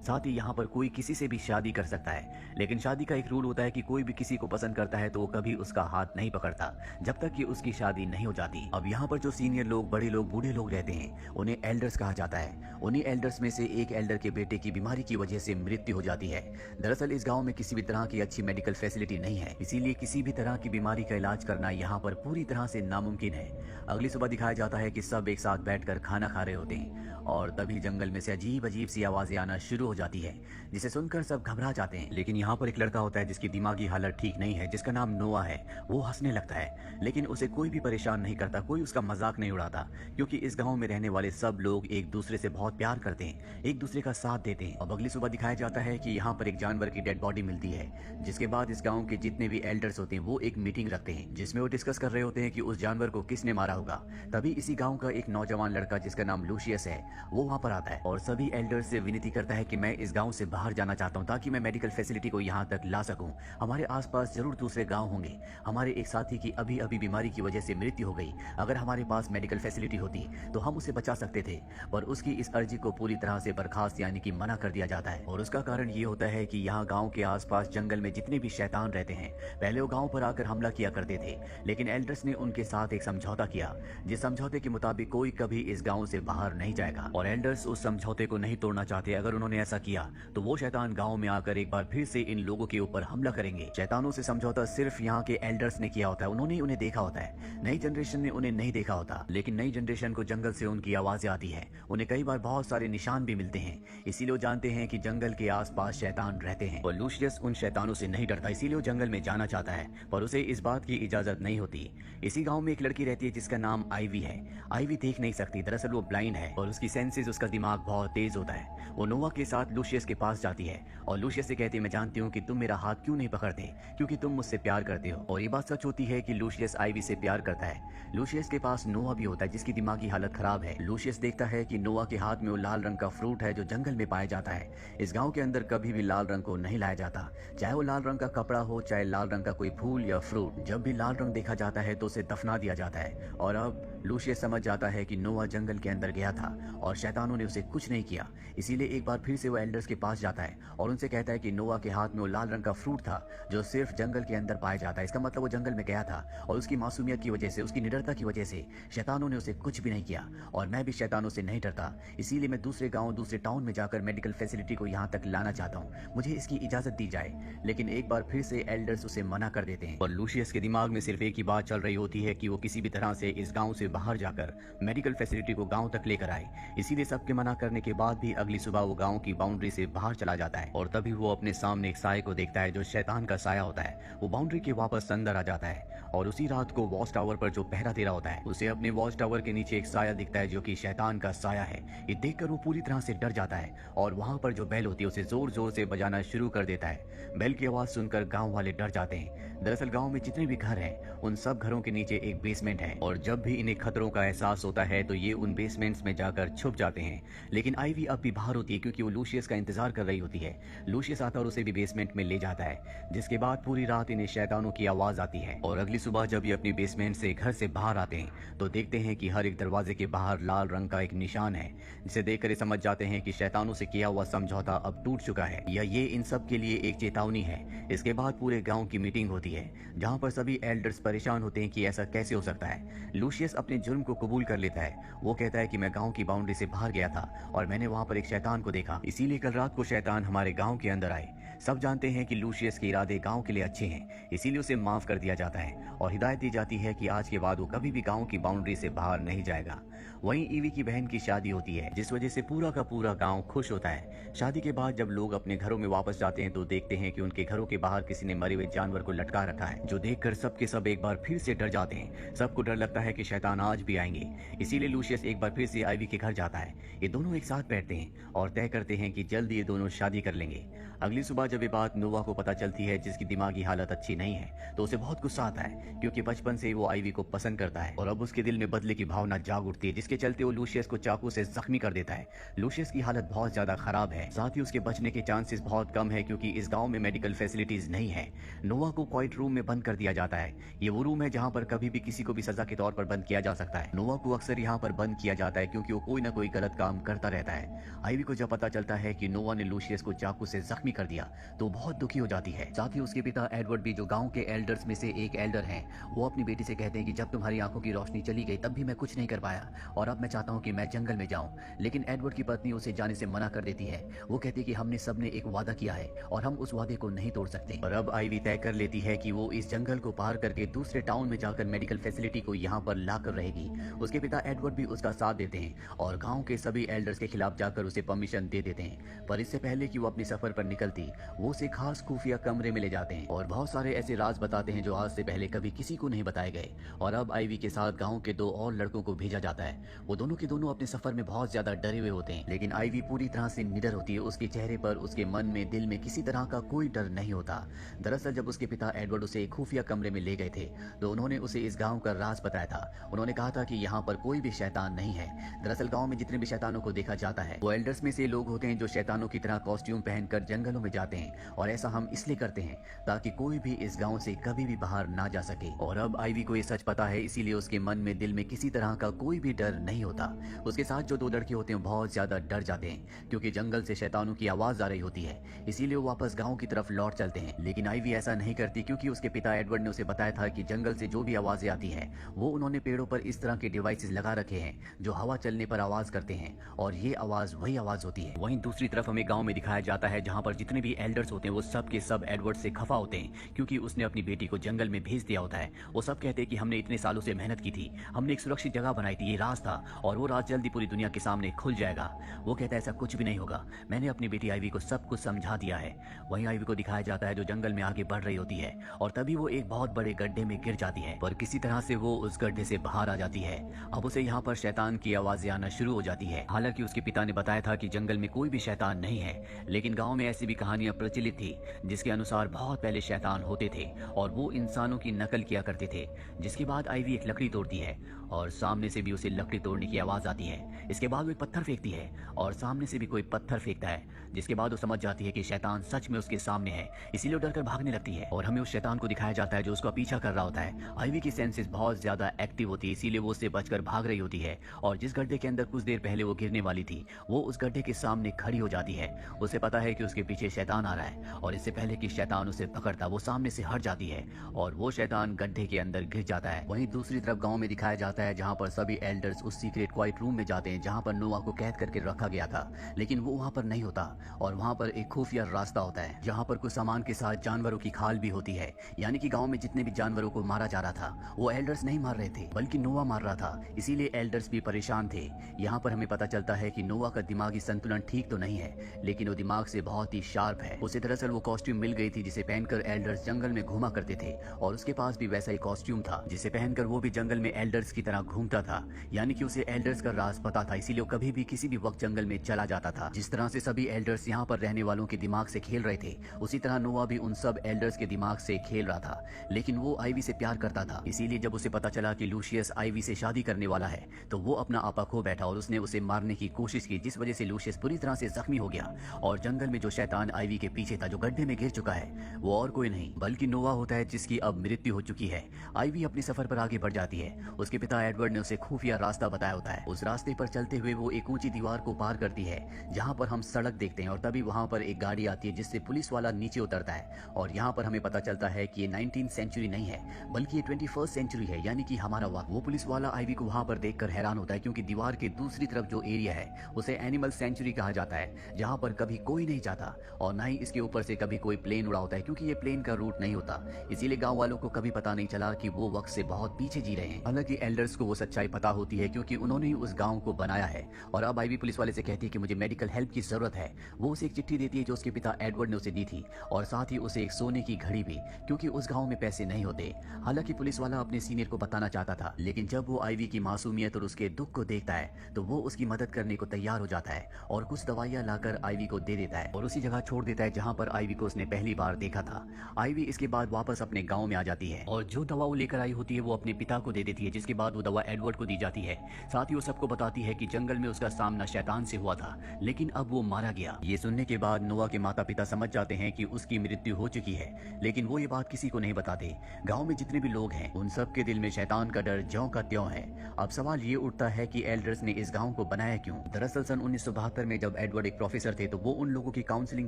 साथ ही यहाँ पर कोई किसी से भी शादी कर सकता है, लेकिन शादी का एक रूल होता है कि कोई भी किसी को पसंद करता है तो वो कभी उसका हाथ नहीं पकड़ता जब तक कि उसकी शादी नहीं हो जाती। अब यहाँ पर जो सीनियर लोग, बड़े लोग, बूढ़े लोग रहते हैं उन्हें एल्डर्स कहा जाता है। उन्हीं एल्डर्स में से एक एल्डर के बेटे की बीमारी की वजह से मृत्यु हो जाती है। दरअसल इस गाँव में किसी भी तरह की अच्छी मेडिकल फैसिलिटी नहीं है, इसीलिए किसी भी तरह की बीमारी का इलाज करना यहाँ पर पूरी तरह से नामुमकिन है। अगली सुबह दिखाया जाता है कि सब एक साथ बैठकर खाना खा रहे होते हैं और तभी जंगल में से अजीब अजीब सी आवाजें आना शुरू हो जाती है, जिसे सुनकर सब घबरा जाते हैं। लेकिन यहाँ पर एक लड़का होता है जिसकी दिमागी हालत ठीक नहीं है, जिसका नाम नोआ है। वो हंसने लगता है, लेकिन उसे कोई भी परेशान नहीं करता, कोई उसका मजाक नहीं उड़ाता, क्योंकि इस गाँव में रहने वाले सब लोग एक दूसरे से बहुत प्यार करते हैं, एक दूसरे का साथ देते हैं। अब अगली सुबह दिखाया जाता है कि यहाँ पर एक जानवर की डेड बॉडी मिलती है, जिसके बाद इस गाँव के जितने भी एल्डर्स होते हैं वो एक मीटिंग रखते हैं, जिसमें वो डिस्कस कर रहे होते हैं कि उस जानवर को किसने मारा होगा। तभी इसी गाँव का एक नौजवान लड़का जिसका नाम लूशियस है वो वहाँ पर आता है और सभी एल्डर्स से विनती करता है कि मैं इस गांव से बाहर जाना चाहता हूं ताकि मैं मेडिकल फैसिलिटी को यहां तक ला सकूं। हमारे आसपास जरूर दूसरे गांव होंगे। हमारे एक साथी की अभी अभी बीमारी की वजह से मृत्यु हो गई। अगर हमारे पास मेडिकल फैसिलिटी होती तो हम उसे बचा सकते थे, पर उसकी इस अर्जी को पूरी तरह से बर्खास्त यानी कि मना कर दिया जाता है। और उसका कारण ये होता है कि यहाँ गाँव के आसपास जंगल में जितने भी शैतान रहते हैं पहले वो गाँव पर आकर हमला किया करते थे, लेकिन एल्डर्स ने उनके साथ एक समझौता किया, जिस समझौते के मुताबिक कोई कभी इस गाँव से बाहर नहीं जाएगा। और एल्डर्स उस समझौते को नहीं तोड़ना चाहते। अगर उन्होंने ऐसा किया तो वो शैतान गांव में आकर एक बार फिर से इन लोगों के ऊपर हमला करेंगे। शैतानों से समझौता सिर्फ यहाँ के एल्डर्स ने किया होता है, उन्होंने उन्हें देखा होता है। नई जनरेशन ने उन्हें नहीं देखा होता, लेकिन नई जनरेशन को जंगल से उनकी आवाजें आती है, उन्हें कई बार बहुत सारे निशान भी मिलते हैं, इसीलिए वो जानते हैं कि जंगल के आसपास शैतान रहते हैं। और लूशियस उन शैतानों से नहीं डरता, इसीलिए वो जंगल में जाना चाहता है, पर उसे इस बात की इजाजत नहीं होती। इसी गाँव में एक लड़की रहती है जिसका नाम आईवी है। आईवी देख नहीं सकती, दरअसल वो ब्लाइंड है और उसकी सेंसेस, उसका दिमाग बहुत तेज होता है। वो नोवा के साथ लूशियस के पास जाती है और लूशियस से कहती है, मैं जानती हूँ कि तुम मेरा हाथ क्यों नहीं पकड़ते, क्योंकि तुम मुझसे प्यार करते हो। और ये बात सच होती है कि लूशियस आईवी से प्यार करता है। लूशियस के पास नोवा भी होता है जिसकी दिमागी हालत खराब है। लूशियस देखता है कि नोवा के हाथ में वो लाल रंग का फ्रूट है जो जंगल में पाया जाता है। इस गाँव के अंदर कभी भी लाल रंग को नहीं लाया जाता, चाहे वो लाल रंग का कपड़ा हो, चाहे लाल रंग का कोई फूल या फ्रूट। जब भी लाल रंग देखा जाता है तो उसे दफना दिया जाता है। और अब लूशियस समझ जाता है कि नोवा जंगल के अंदर गया था और शैतानों ने उसे कुछ नहीं किया, इसीलिए एक बार फिर से वो एल्डर्स के पास जाता है और उनसे कहता है कि नोवा के हाथ में वो लाल रंग का फ्रूट था जो सिर्फ जंगल के अंदर पाया जाता है। इसका मतलब वो जंगल में गया था और उसकी मासूमियत की वजह से, उसकी निडरता की वजह से शैतानों ने उसे कुछ भी नहीं किया। और मैं भी शैतानों से नहीं डरता, इसीलिए मैं दूसरे गाँव, दूसरे टाउन में जाकर मेडिकल फैसिलिटी को यहाँ तक लाना चाहता हूँ, मुझे इसकी इजाजत दी जाए। लेकिन एक बार फिर से एल्डर्स उसे मना कर देते हैं और लूशियस के दिमाग में सिर्फ एक ही बात चल रही होती है कि वो किसी भी तरह से इस गाँव से बाहर जाकर मेडिकल फैसिलिटी को गाँव तक लेकर आए। इसीलिए सबके मना करने के बाद भी अगली सुबह वो गाँव की बाउंड्री से बाहर चला जाता है और तभी वो अपने सामने एक साये को देखता है जो शैतान का साया होता है। वो बाउंड्री के वापस अंदर आ जाता है और उसी रात को वॉच टावर पर जो पहरा दे रहा होता है उसे अपने वॉच टावर के नीचे एक साया दिखता है जो कि शैतान का साया है। ये देखकर वो पूरी तरह से डर जाता है और वहाँ पर जो बेल होती है उसे जोर जोर से बजाना शुरू कर देता है। बेल की आवाज सुनकर गाँव वाले डर जाते हैं। दरअसल गाँव में जितने भी घर हैं उन सब घरों के नीचे एक बेसमेंट है और जब भी इन्हें खतरों का एहसास होता है तो ये उन बेसमेंट्स में जाकर छुप जाते हैं। लेकिन आईवी अब भी बाहर होती है क्योंकि वो लूशियस का इंतजार कर रही होती है। लूशियस आता और उसे भी बेसमेंट में ले जाता है, जिसके बाद पूरी रात इन्हें शैतानों की आवाज आती है। और अगली सुबह जब ये अपनी बेसमेंट से घर से बाहर आते हैं तो देखते हैं कि हर एक दरवाजे के बाहर लाल रंग का एक निशान है, जिसे देखकर ये समझ जाते हैं कि शैतानों से किया हुआ समझौता अब टूट चुका है या ये इन सब के लिए एक चेतावनी है। इसके बाद पूरे गाँव की मीटिंग होती है जहाँ पर सभी एल्डर्स परेशान होते हैं कि ऐसा कैसे हो सकता है। लूशियस अपने जुर्म को कबूल कर लेता है। वो कहता है कि मैं गाँव की बाउंड्री से बाहर गया था और मैंने वहाँ पर एक शैतान को देखा, इसीलिए कल रात को शैतान हमारे गाँव के अंदर आए। सब जानते हैं कि लूशियस के इरादे गाँव के लिए अच्छे हैं, इसीलिए उसे माफ कर दिया जाता है और हिदायत दी जाती है कि आज के बाद वो कभी भी गाँव की बाउंड्री से बाहर नहीं जाएगा। वहीं ईवी की बहन की शादी होती है जिस वजह से पूरा का पूरा गाँव खुश होता है। शादी के बाद जब लोग अपने घरों में वापस जाते हैं तो देखते हैं कि उनके घरों के बाहर किसी ने मरे हुए जानवर को लटका रखा है, जो देखकर सबके सब एक बार फिर से डर जाते हैं। सबको डर लगता है कि शैतान आज भी आएंगे, इसीलिए लूशियस एक बार फिर से आईवी के घर जाता है। ये दोनों एक साथ बैठते हैं और तय करते हैं कि जल्द ये दोनों शादी कर लेंगे। अगली सुबह जब ये बात नोवा को पता चलती है, जिसकी दिमागी हालत अच्छी नहीं है, तो उसे बहुत गुस्सा आता है क्योंकि बचपन से वो आईवी को पसंद करता है और अब उसके दिल में बदले की भावना जाग उठती है। है, जिसके चलते वो लूशियस को चाकू से जख्मी कर देता है। लूशियस की हालत बहुत ज्यादा खराब है, साथ ही उसके बचने के चांसेस बहुत कम है क्योंकि इस गांव में मेडिकल फैसिलिटीज नहीं है। नोवा को क्वाइट रूम में बंद कर दिया जाता है। ये वो रूम है जहाँ पर कभी भी किसी को भी सजा के तौर पर बंद किया जा सकता है। नोवा को अक्सर यहाँ पर बंद किया जाता है क्योंकि वो कोई ना कोई गलत काम करता रहता है। आईवी को जब पता चलता है कि नोवा ने लूशियस को चाकू से जख्मी कर दिया तो बहुत दुखी हो जाती है। साथ ही उसके पिता एडवर्ड भी, जो गांव के एल्डर्स में से एक एल्डर हैं, वो अपनी बेटी से कहते हैं कि जब तुम्हारी आंखों की रोशनी चली गई तब भी मैं कुछ नहीं कर पाया और अब मैं चाहता हूं कि मैं जंगल में जाऊं। लेकिन एडवर्ड की पत्नी उसे जाने से मना कर देती है। वो कहती है कि हमने सबने एक वादा किया है और हम उस वादे को नहीं तोड़ सकते। और अब आईवी तय कर लेती है कि वो इस जंगल को पार करके दूसरे टाउन में जाकर मेडिकल फैसिलिटी को यहाँ पर लाकर रहेगी। उसके पिता एडवर्ड भी उसका साथ देते हैं और गाँव के सभी एल्डर्स के खिलाफ जाकर उसे परमिशन दे देते हैं। पर इससे पहले कि वो अपने सफर पर निकलती, वो उसे खास खुफिया कमरे में ले जाते हैं और बहुत सारे ऐसे राज बताते हैं जो आज से पहले कभी किसी को नहीं बताए गए। और अब आईवी के साथ गांव के 2 और लड़कों को भेजा जाता है। वो दोनों के दोनों अपने सफर में बहुत ज्यादा डरे हुए होते हैं, लेकिन आईवी पूरी तरह से निडर होती है। उसके चेहरे पर, उसके मन में, दिल में किसी तरह का कोई डर नहीं होता। दरअसल जब उसके पिता एडवर्ड उसे एक खुफिया कमरे में ले गए थे तो उन्होंने उसे इस गाँव का राज बताया था। उन्होंने कहा था कि यहाँ पर कोई भी शैतान नहीं है। दरअसल गाँव में जितने भी शैतानों को देखा जाता है वो एल्डर्स में से लोग होते हैं जो शैतानों की तरह कॉस्ट्यूम पहनकर जंगलों में जाते हैं। और ऐसा हम इसलिए करते हैं ताकि कोई भी इस गांव से कभी भी बाहर ना जा सके। और अब आईवी को ये सच पता है, इसीलिए उसके मन में, दिल में किसी तरह का कोई भी डर नहीं होता। उसके साथ जो 2 लड़के होते हैं बहुत ज्यादा डर जाते हैं क्योंकि जंगल से शैतानों की आवाज आ रही होती है, इसीलिए वो वापस गाँव की तरफ लौट चलते हैं। लेकिन आईवी ऐसा नहीं करती क्योंकि उसके पिता एडवर्ड ने उसे बताया था कि जंगल से जो भी आवाजें आती है वो उन्होंने पेड़ों पर इस तरह के डिवाइसेस लगा रखे हैं जो हवा चलने पर आवाज करते हैं और ये आवाज वही आवाज होती है। वहीं दूसरी तरफ हमें गांव में दिखाया जाता है जहां पर जितने भी एल्डर्स होते हैं वो सब के सब एडवर्ड से खफा होते हैं क्योंकि उसने अपनी बेटी को जंगल में भेज दिया होता है। वो सब कहते हैं कि हमने इतने सालों से मेहनत की थी, हमने एक सुरक्षित जगह बनाई थी, ये राज था और वो राज जल्दी पूरी दुनिया के सामने खुल जाएगा। वो कहता है ऐसा कुछ भी नहीं होगा, मैंने अपनी बेटी आईवी को सब कुछ समझा दिया है। वहीं आईवी को दिखाया जाता है जो जंगल में आगे बढ़ रही होती है और तभी वो एक बहुत बड़े गड्ढे में गिर जाती है, पर किसी तरह से वो उस गड्ढे से बाहर आ जाती है। अब उसे यहाँ पर शैतान की आवाजें आना शुरू हो जाती है। हालांकि उसके पिता ने बताया था कि जंगल में कोई भी शैतान नहीं है, लेकिन गांव में ऐसी भी कहानियां प्रचलित थी जिसके अनुसार बहुत पहले शैतान होते थे और वो इंसानों की नकल किया करते थे। जिसके बाद आईवी एक लकड़ी तोड़ती है और सामने से भी उसे लकड़ी तोड़ने की आवाज आती है। इसके बाद वो एक पत्थर फेंकती है और सामने से भी कोई पत्थर फेंकता है, जिसके बाद वो समझ जाती है कि शैतान सच में उसके सामने है, इसीलिए वो डरकर भागने लगती है और हमें उस शैतान को दिखाया जाता है जो उसका पीछा कर रहा होता है। आईवी की सेंसेस बहुत ज्यादा एक्टिव होती है, इसीलिए वो उससे बचकर भाग रही होती है और जिस गड्ढे के अंदर कुछ देर पहले वो गिरने वाली थी वो उस गड्ढे के सामने खड़ी हो जाती है। उसे पता है कि उसके पीछे शैतान आ रहा है और इससे पहले कि शैतान उसे पकड़ता वो सामने से हट जाती है और वो शैतान गड्ढे के अंदर गिर जाता है। वहीं दूसरी तरफ गांव में दिखाया जाता है जहां पर सभी एल्डर्स उस सीक्रेट क्वाइट रूम में जाते हैं जहां पर नोवा को कैद करके रखा गया था, लेकिन वो वहां पर नहीं होता और वहां पर एक खुफिया रास्ता होता है जहां पर कुछ सामान के साथ जानवरों की खाल भी होती है। यानी कि गांव में जितने भी जानवरों को मारा जा रहा था वो एल्डर्स नहीं मार रहे थे बल्कि नोवा मार रहा था, इसीलिए एल्डर्स भी परेशान थे। यहाँ पर हमें पता चलता है कि नोवा का दिमागी संतुलन ठीक तो नहीं है, लेकिन वो दिमाग से बहुत ही शार्प है। उसे दरअसल वो कॉस्ट्यूम मिल गई थी जिसे पहनकर एल्डर्स जंगल में घूमा करते थे और उसके पास भी वैसा ही कॉस्ट्यूम था जिसे पहनकर वो भी जंगल में एल्डर्स की तरह घूमता था। यानी कि उसे एल्डर्स का राज पता था, इसीलिए वो कभी भी किसी भी वक्त जंगल में चला जाता था। जिस तरह से सभी एल्डर्स यहाँ पर रहने वालों के दिमाग से खेल रहे थे उसी तरह नोवा भी उन सब एल्डर्स के दिमाग से खेल रहा था। लेकिन वो आईवी से प्यार करता था, इसीलिए जब उसे पता चला कि लूशियस आईवी से शादी करने वाला है तो वो अपना आपा खो बैठा और उसने उसे मारने की कोशिश की, जिस वजह से लूशियस पूरी तरह से जख्मी हो गया। और जंगल में जो शैतान आईवी के पीछे था जो गड्ढे में गिर चुका है वो और कोई नहीं बल्कि नोवा होता है जिसकी अब मृत्यु हो चुकी है। आईवी अपने सफर पर आगे बढ़ जाती है। उसके पिता एडवर्ड ने उसे खुफिया रास्ता बताया होता है। उस रास्ते पर चलते हुए वो एक ऊंची दीवार को पार करती है जहां पर हम सड़क देखते हैं और तभी वहां पर एक गाड़ी आती है जिससे पुलिस वाला नीचे उतरता है और यहाँ पर हमें पता चलता है कि ये 19th सेंचुरी नहीं है बल्कि ये 21st सेंचुरी है, यानी कि हमारा वक्त। वो पुलिस वाला आईवी को वहां पर देखकर हैरान होता है क्योंकि दीवार के दूसरी तरफ जो एरिया है उसे एनिमल सेंचुरी कहा जाता है जहां पर कभी कोई नहीं जाता और ना ही इसके ऊपर से कभी कोई प्लेन उड़ा होता है क्योंकि ये प्लेन का रूट नहीं होता। इसीलिए गांव वालों को कभी पता नहीं चला कि वो वक्त से बहुत पीछे जी रहे हैं। हालांकि एल्डर्स को वो सच्चाई पता होती है क्योंकि उन्होंने ही उस गांव को बनाया है। और अब आईवी पुलिस वाले से कहती है कि मुझे मेडिकल हेल्प की जरूरत है वो उसे एक चिट्ठी देती है जो उसके पिता एडवर्ड ने उसे दी थी, और साथ ही उसे एक सोने की घड़ी भी, क्योंकि उस गांव में पैसे नहीं होते। हालांकि पुलिस वाला अपने सीनियर को बताना चाहता था, लेकिन जब वो आईवी की मासूमियत और उसके दुख को देखता है तो वो उसकी मदद करने को तैयार हो जाता है और कुछ दवाइयां लाकर आईवी को दे देता है और उसी जगह छोड़ देता है जहां पर आईवी को उसने पहली बार देखा था। आईवी इसके बाद वापस अपने गांव में आ जाती है और जो दवा वो लेकर आई होती है वो अपने पिता को दे देती है, जिसके बाद वो दवा एडवर्ड को दी जाती है। साथ ही वो सबको बताती है कि जंगल में उसका सामना शैतान से हुआ था, लेकिन अब वो मारा गया। ये सुनने के बाद नोआ के माता पिता समझ जाते हैं कि उसकी मृत्यु हो चुकी है, लेकिन वो ये बात किसी को नहीं बताते। गांव में जितने भी लोग हैं उन सब के दिल में शैतान का डर ज्यों का त्यों है। अब सवाल ये उठता है कि एल्डर्स ने इस गांव को बनाया क्यों। दरअसल सन 1972 में जब एडवर्ड एक प्रोफेसर थे तो वो उन लोगों की काउंसलिंग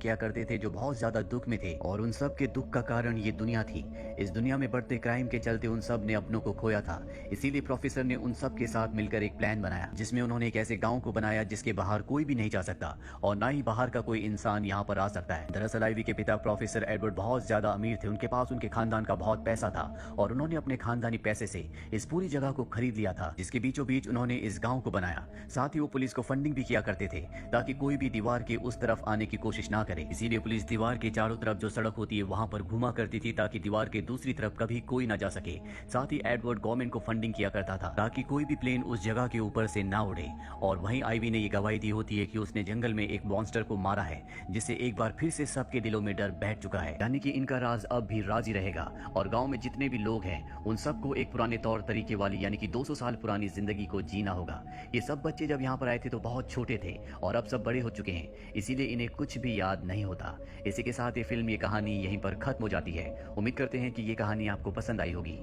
किया करते थे जो बहुत ज्यादा दुख में थे, और उन सब के दुख का कारण ये दुनिया थी। इस दुनिया में बढ़ते क्राइम के चलते उन सब ने अपनों को खोया था, इसीलिए प्रोफेसर ने उन सब के साथ मिलकर एक प्लान बनाया जिसमें उन्होंने एक ऐसे गांव को बनाया जिसके बाहर कोई भी नहीं जा सकता और ना ही बाहर का कोई इंसान यहाँ पर आ सकता है। दरअसल आईवी के पिता प्रोफेसर एडवर्ड बहुत ज्यादा अमीर थे, उनके पास उनके खानदान का बहुत पैसा था और उन्होंने अपने खानदानी पैसे से इस पूरी जगह को खरीद लिया था, जिसके बीचों बीच उन्होंने इस गांव को बनाया। साथ ही वो पुलिस को फंडिंग भी किया करते थे ताकि कोई भी दीवार के उस तरफ आने की कोशिश ना करे। इसीलिए पुलिस दीवार के चारों तरफ जो सड़क होती है वहां पर घुमा करती थी ताकि दीवार के दूसरी तरफ कभी कोई ना जा सके। साथ ही एडवर्ड गवर्नमेंट को फंडिंग किया करता था ताकि कोई भी प्लेन उस जगह के ऊपर से ना उड़े। और वहीं आईवी ने ये गवाही दी होती है कि उसने जंगल में एक मॉन्स्टर को मारा है, जिससे एक बार फिर से सबके दिलों में डर बैठ चुका है, यानी कि इनका राज अब भी राज ही रहेगा और गांव में जितने भी लोग हैं उन सबको एक पुराने तौर तरीके वाली यानी कि 200 साल पुरानी जिंदगी को जीना होगा। ये सब बच्चे जब यहाँ पर आए थे तो बहुत छोटे थे और अब सब बड़े हो चुके हैं, इसीलिए इन्हें कुछ भी याद नहीं होता। इसी के साथ ये फिल्म, ये कहानी यहीं पर खत्म हो जाती है। उम्मीद करते हैं कि ये कहानी आपको पसंद आई होगी।